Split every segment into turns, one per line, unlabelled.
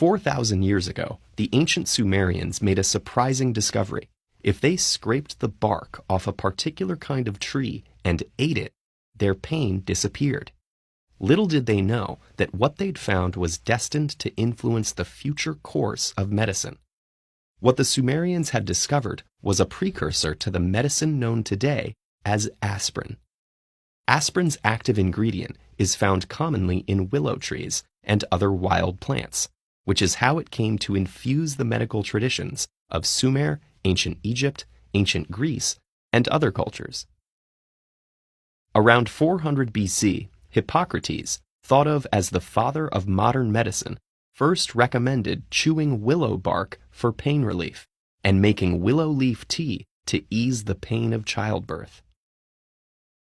4,000 years ago, the ancient Sumerians made a surprising discovery. If they scraped the bark off a particular kind of tree and ate it, their pain disappeared. Little did they know that what they'd found was destined to influence the future course of medicine. What the Sumerians had discovered was a precursor to the medicine known today as aspirin. Aspirin's active ingredient is found commonly in willow trees and other wild plants, which is how it came to infuse the medical traditions of Sumer, ancient Egypt, ancient Greece, and other cultures. Around 400 BC, Hippocrates, thought of as the father of modern medicine, first recommended chewing willow bark for pain relief and making willow leaf tea to ease the pain of childbirth.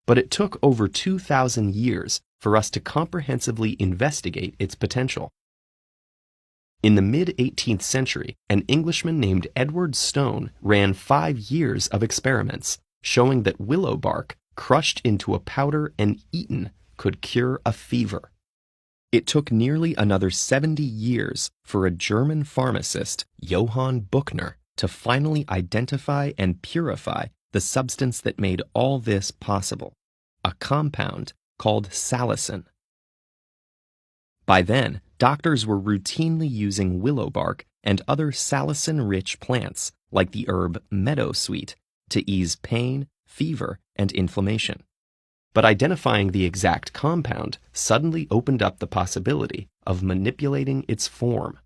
But it took over 2,000 years for us to comprehensively investigate its potential. In the mid-18th century, an Englishman named Edward Stone ran 5 years of experiments showing that willow bark crushed into a powder and eaten could cure a fever. It took nearly another 70 years for a German pharmacist, Johann Buchner, to finally identify and purify the substance that made all this possible, a compound called salicin. By then, doctors were routinely using willow bark and other salicin-rich plants like the herb meadowsweet to ease pain, fever, and inflammation. But identifying the exact compound suddenly opened up the possibility of manipulating its form.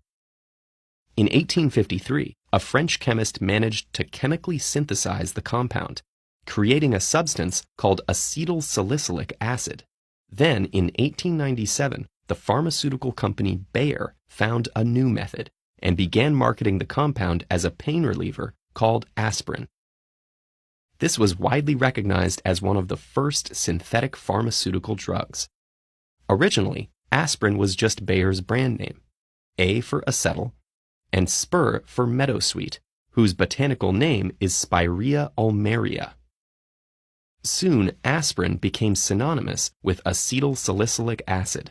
In 1853, a French chemist managed to chemically synthesize the compound, creating a substance called acetylsalicylic acid. Then, in 1897, the pharmaceutical company Bayer found a new method and began marketing the compound as a pain reliever called aspirin. This was widely recognized as one of the first synthetic pharmaceutical drugs. Originally, aspirin was just Bayer's brand name, A for acetyl, and spur for meadowsweet, whose botanical name is Spirea ulmaria. Soon, aspirin became synonymous with acetylsalicylic acid.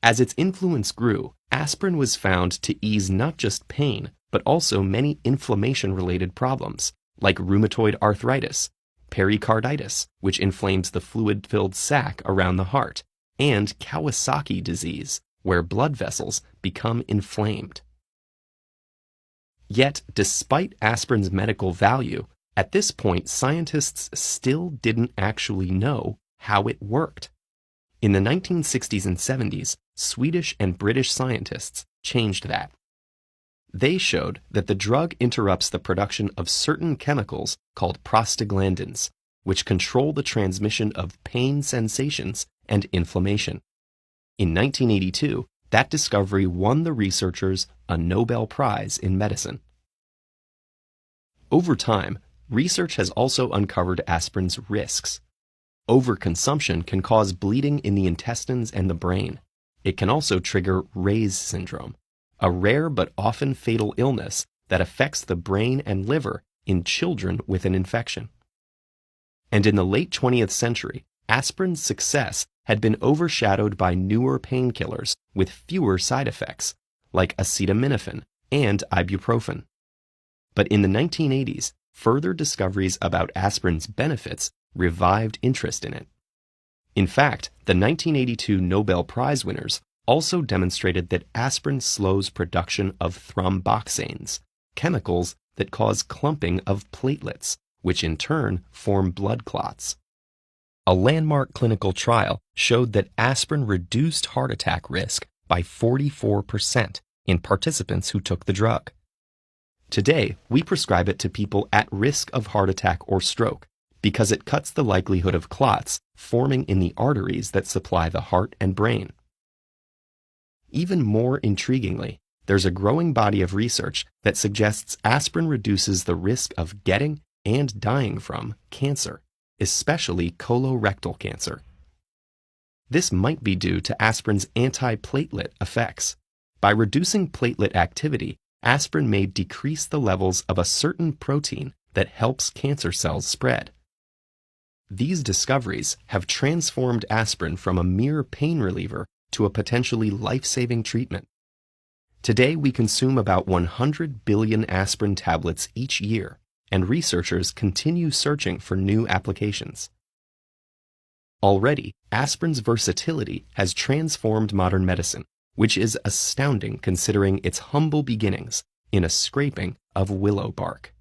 As its influence grew, aspirin was found to ease not just pain, but also many inflammation-related problems, like rheumatoid arthritis, pericarditis, which inflames the fluid-filled sac around the heart, and Kawasaki disease, where blood vessels become inflamed. Yet, despite aspirin's medical value, at this point scientists still didn't actually know how it worked. In the 1960s and 70s, Swedish and British scientists changed that. They showed that the drug interrupts the production of certain chemicals called prostaglandins, which control the transmission of pain sensations and inflammation. In 1982, that discovery won the researchers a Nobel Prize in medicine. Over time, research has also uncovered aspirin's risks. Overconsumption can cause bleeding in the intestines and the brain. It can also trigger Ray's syndrome, a rare but often fatal illness that affects the brain and liver in children with an infection. And in the late 20th century, aspirin's success had been overshadowed by newer painkillers with fewer side effects, like acetaminophen and ibuprofen. But in the 1980s, further discoveries about aspirin's benefits revived interest in it. In fact, the 1982 Nobel Prize winners also demonstrated that aspirin slows production of thromboxanes, chemicals that cause clumping of platelets, which in turn form blood clots. A landmark clinical trial showed that aspirin reduced heart attack risk by 44% in participants who took the drug. Today, we prescribe it to people at risk of heart attack or stroke because it cuts the likelihood of clots forming in the arteries that supply the heart and brain. Even more intriguingly, there's a growing body of research that suggests aspirin reduces the risk of getting and dying from cancer, especially colorectal cancer. This might be due to aspirin's anti-platelet effects. By reducing platelet activity, aspirin may decrease the levels of a certain protein that helps cancer cells spread. These discoveries have transformed aspirin from a mere pain reliever to a potentially life-saving treatment. Today, we consume about 100 billion aspirin tablets each year, and researchers continue searching for new applications. Already, aspirin's versatility has transformed modern medicine, which is astounding considering its humble beginnings in a scraping of willow bark.